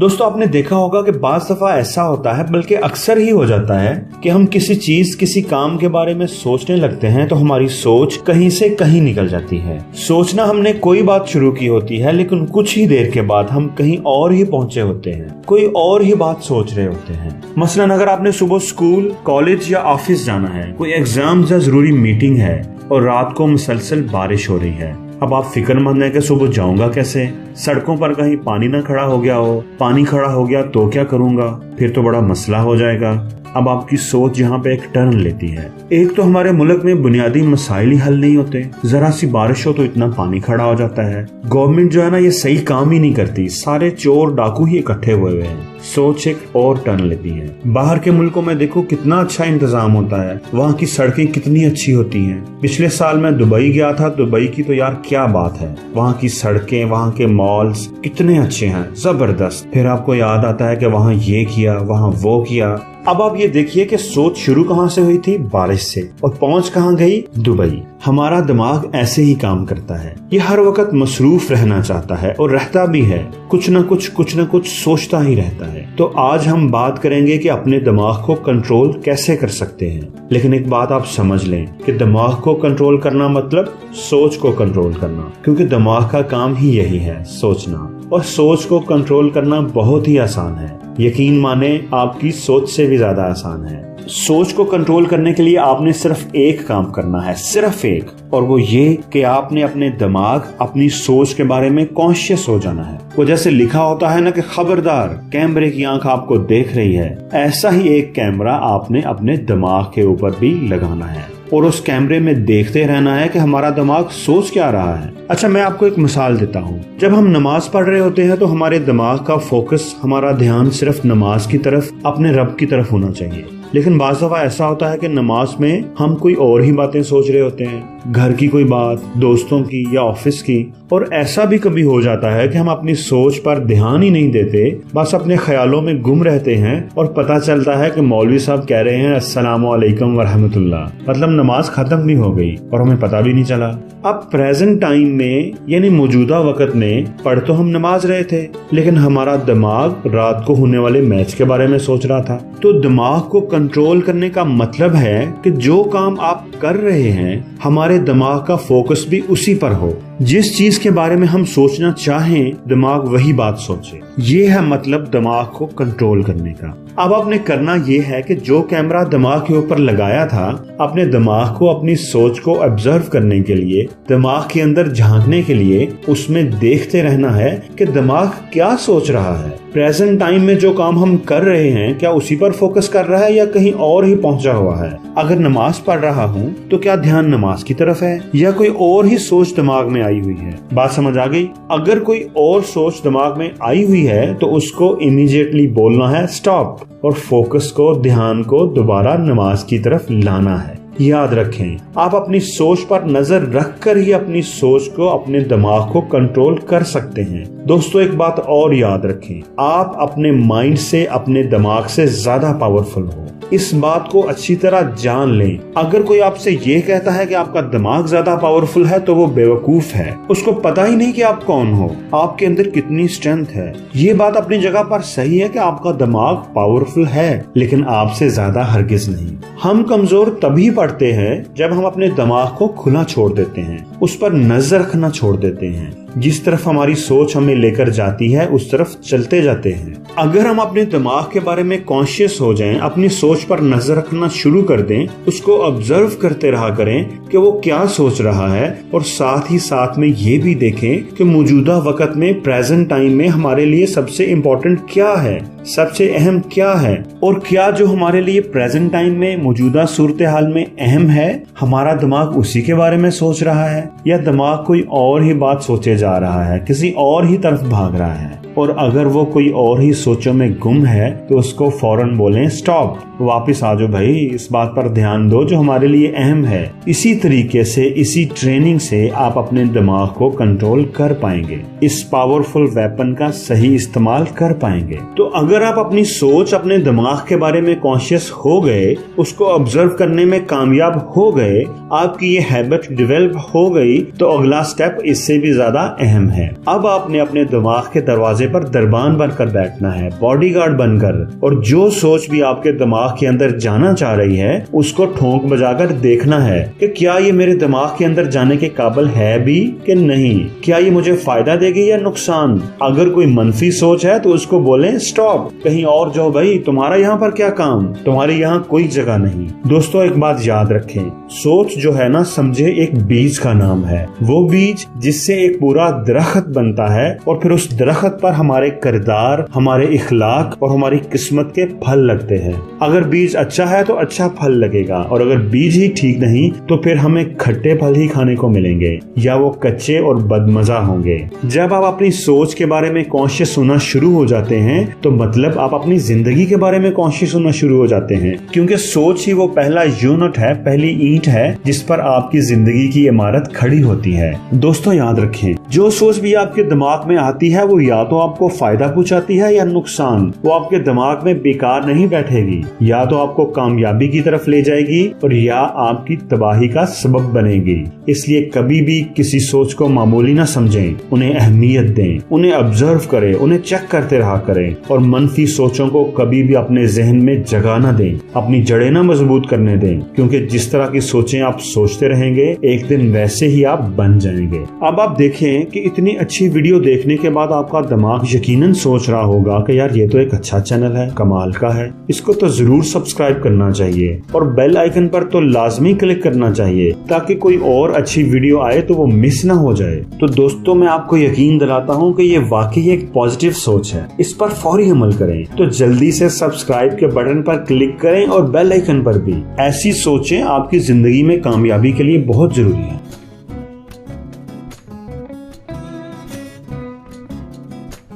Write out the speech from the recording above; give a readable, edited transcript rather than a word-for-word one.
दोस्तों आपने देखा होगा कि बाज़ दफा ऐसा होता है, बल्कि अक्सर ही हो जाता है कि हम किसी चीज किसी काम के बारे में सोचने लगते हैं तो हमारी सोच कहीं से कहीं निकल जाती है। सोचना हमने कोई बात शुरू की होती है, लेकिन कुछ ही देर के बाद हम कहीं और ही पहुंचे होते हैं, कोई और ही बात सोच रहे होते हैं। मसलन अगर आपने सुबह स्कूल, कॉलेज या ऑफिस जाना है, कोई एग्जाम या जरूरी मीटिंग है और रात को मुसलसल बारिश हो रही है। अब आप फिक्रमंद है कि सुबह जाऊंगा कैसे, सड़कों पर कहीं पानी ना खड़ा हो गया हो, पानी खड़ा हो गया तो क्या करूंगा, फिर तो बड़ा मसला हो जाएगा। अब आपकी सोच यहाँ पे एक टर्न लेती है। एक तो हमारे मुल्क में बुनियादी मसाइल ही हल नहीं होते, जरा सी बारिश हो तो इतना पानी खड़ा हो जाता है। गवर्नमेंट जो है ना, ये सही काम ही नहीं करती, सारे चोर डाकू ही इकट्ठे हुए हैं। सोच एक और टर्न लेती है। बाहर के मुल्कों में देखो कितना अच्छा इंतजाम होता है, वहाँ की सड़कें कितनी अच्छी होती हैं। पिछले साल मैं दुबई गया था, दुबई की तो यार क्या बात है, वहाँ की सड़कें, वहाँ के मॉल्स कितने अच्छे हैं, जबरदस्त। फिर आपको याद आता है कि वहाँ ये किया, वहाँ वो किया। अब आप ये देखिए कि सोच शुरू कहाँ से हुई थी, बारिश से, और पहुंच कहाँ गई, दुबई। हमारा दिमाग ऐसे ही काम करता है, ये हर वक्त मसरूफ रहना चाहता है और रहता भी है, कुछ न कुछ सोचता ही रहता है। तो आज हम बात करेंगे कि अपने दिमाग को कंट्रोल कैसे कर सकते हैं। लेकिन एक बात आप समझ लें कि दिमाग को कंट्रोल करना मतलब सोच को कंट्रोल करना, क्योंकि दिमाग का काम ही यही है, सोचना। और सोच को कंट्रोल करना बहुत ही आसान है, यकीन माने आपकी सोच से भी ज्यादा आसान है। सोच को कंट्रोल करने के लिए आपने सिर्फ एक काम करना है, सिर्फ एक, और वो ये कि आपने अपने दिमाग, अपनी सोच के बारे में कॉन्शियस हो जाना है। वो जैसे लिखा होता है ना कि खबरदार कैमरे की आंख आपको देख रही है, ऐसा ही एक कैमरा आपने अपने दिमाग के ऊपर भी लगाना है और उस कैमरे में देखते रहना है कि हमारा दिमाग सोच क्या रहा है। अच्छा, मैं आपको एक मिसाल देता हूँ। जब हम नमाज पढ़ रहे होते हैं तो हमारे दिमाग का फोकस, हमारा ध्यान सिर्फ नमाज की तरफ, अपने रब की तरफ होना चाहिए। लेकिन बाज़ दफा ऐसा होता है कि नमाज में हम कोई और ही बातें सोच रहे होते हैं, घर की कोई बात, दोस्तों की या ऑफिस की। और ऐसा भी कभी हो जाता है कि हम अपनी सोच पर ध्यान ही नहीं देते, बस अपने ख्यालों में गुम रहते हैं और पता चलता है कि मौलवी साहब कह रहे हैं अस्सलामु अलैकुम व रहमतुल्लाह, मतलब नमाज खत्म भी हो गई और हमें पता भी नहीं चला। अब प्रेजेंट टाइम में यानी मौजूदा वक्त में पढ़ तो हम नमाज रहे थे, लेकिन हमारा दिमाग रात को होने वाले मैच के बारे में सोच रहा था। तो दिमाग को कंट्रोल करने का मतलब है कि जो काम आप कर रहे हैं, हमारे दिमाग का फोकस भी उसी पर हो। जिस चीज के बारे में हम सोचना चाहें, दिमाग वही बात सोचे। ये है मतलब दिमाग को कंट्रोल करने का। अब आपने करना ये है कि जो कैमरा दिमाग के ऊपर लगाया था, अपने दिमाग को अपनी सोच को ऑब्जर्व करने के लिए, दिमाग के अंदर झांकने के लिए उसमें देखते रहना है कि दिमाग क्या सोच रहा है। प्रेजेंट टाइम में जो काम हम कर रहे हैं, क्या उसी पर फोकस कर रहा है या कहीं और ही पहुंचा हुआ है। अगर नमाज पढ़ रहा हूँ तो क्या ध्यान नमाज की तरफ है या कोई और ही सोच दिमाग में आई हुई है। बात समझ आ गई? अगर कोई और सोच दिमाग में आई हुई है तो उसको इमीडिएटली बोलना है स्टॉप, और फोकस को, ध्यान को दोबारा नमाज की तरफ लाना है। याद रखें, आप अपनी सोच पर नजर रखकर ही अपनी सोच को, अपने दिमाग को कंट्रोल कर सकते हैं। दोस्तों एक बात और याद रखें, आप अपने माइंड से, अपने दिमाग से ज्यादा पावरफुल हो। इस बात को अच्छी तरह जान लें। अगर कोई आपसे ये कहता है कि आपका दिमाग ज्यादा पावरफुल है तो वो बेवकूफ है, उसको पता ही नहीं कि आप कौन हो, आपके अंदर कितनी स्ट्रेंथ है। ये बात अपनी जगह पर सही है कि आपका दिमाग पावरफुल है, लेकिन आपसे ज्यादा हरगिज नहीं। हम कमजोर तभी पड़ते हैं जब हम अपने दिमाग को खुला छोड़ देते हैं, उस पर नजर रखना छोड़ देते हैं। जिस तरफ हमारी सोच हमें लेकर जाती है उस तरफ चलते जाते हैं। अगर हम अपने दिमाग के बारे में कॉन्शियस हो जाएं, अपनी सोच पर नजर रखना शुरू कर दें, उसको ऑब्जर्व करते रहा करें कि वो क्या सोच रहा है, और साथ ही साथ में ये भी देखें कि मौजूदा वक्त में, प्रेजेंट टाइम में हमारे लिए सबसे इम्पोर्टेंट क्या है, सबसे अहम क्या है, और क्या जो हमारे लिए प्रेजेंट टाइम में, मौजूदा सूरत हाल में अहम है, हमारा दिमाग उसी के बारे में सोच रहा है या दिमाग कोई और ही बात सोचे जा रहा है, किसी और ही तरफ भाग रहा है। और अगर वो कोई और ही सोचों में गुम है तो उसको फौरन बोलें स्टॉप, वापस आ जाओ भाई, इस बात पर ध्यान दो जो हमारे लिए अहम है। इसी तरीके से, इसी ट्रेनिंग से आप अपने दिमाग को कंट्रोल कर पाएंगे, इस पावरफुल वेपन का सही इस्तेमाल कर पाएंगे। तो अगर अगर आप अपनी सोच, अपने दिमाग के बारे में कॉन्शियस हो गए, उसको ऑब्जर्व करने में कामयाब हो गए, आपकी ये हैबिट डेवलप हो गई, तो अगला स्टेप इससे भी ज्यादा अहम है। अब आपने अपने दिमाग के दरवाजे पर दरबान बनकर बैठना है, बॉडीगार्ड बनकर, और जो सोच भी आपके दिमाग के अंदर जाना चाह रही है उसको ठोंक बजाकर देखना है कि क्या ये मेरे दिमाग के अंदर जाने के काबिल है भी कि नहीं, क्या ये मुझे फायदा देगी या नुकसान। अगर कोई मनफी सोच है तो उसको बोलें स्टॉप, कहीं और जाओ भाई, तुम्हारा यहाँ पर क्या काम, तुम्हारी यहाँ कोई जगह नहीं। दोस्तों एक बात याद रखें, सोच जो है ना, समझे एक बीज का नाम है, वो बीज जिससे एक पूरा दरख्त बनता है और फिर उस दरख्त पर हमारे किरदार, हमारे इखलाक और हमारी किस्मत के फल लगते हैं। अगर बीज अच्छा है तो अच्छा फल लगेगा, और अगर बीज ही ठीक नहीं तो फिर हमें खट्टे फल ही खाने को मिलेंगे, या वो कच्चे और बदमजा होंगे। जब आप अपनी सोच के बारे में कॉन्शियस होना शुरू हो जाते हैं तो मतलब आप अपनी जिंदगी के बारे में कॉन्शियस होना शुरू हो जाते हैं, क्योंकि सोच ही वो पहला यूनिट है, पहली ईंट है जिस पर आपकी जिंदगी की इमारत खड़ी होती है। दोस्तों याद रखें, जो सोच भी आपके दिमाग में आती है वो या तो आपको फायदा पहुंचाती है या नुकसान। वो आपके दिमाग में बेकार नहीं बैठेगी, या तो आपको कामयाबी की तरफ ले जाएगी और या आपकी तबाही का सबब बनेगी। इसलिए कभी भी किसी सोच को मामूली ना समझें, उन्हें अहमियत दें, उन्हें ऑब्जर्व करें, उन्हें चेक करते रहा करें, और मनफी सोचों को कभी भी अपने जहन में जगह न दें, अपनी जड़ें न मजबूत करने दें, क्योंकि जिस तरह की सोचें आप सोचते रहेंगे एक दिन वैसे ही आप बन जाएंगे। अब आप देखें कि इतनी अच्छी वीडियो देखने के बाद आपका दिमाग यकीनन सोच रहा होगा कि यार ये तो एक अच्छा चैनल है, कमाल का है, इसको तो जरूर सब्सक्राइब करना चाहिए और बेल आइकन पर तो लाजमी क्लिक करना चाहिए ताकि कोई और अच्छी वीडियो आए तो वो मिस ना हो जाए। तो दोस्तों मैं आपको यकीन दिलाता हूँ कि ये वाकई एक पॉजिटिव सोच है, इस पर फौरी अमल करें। तो जल्दी से सब्सक्राइब के बटन पर क्लिक करें और बेल आइकन पर भी। ऐसी सोचें आपकी जिंदगी में कामयाबी के लिए बहुत जरूरी है।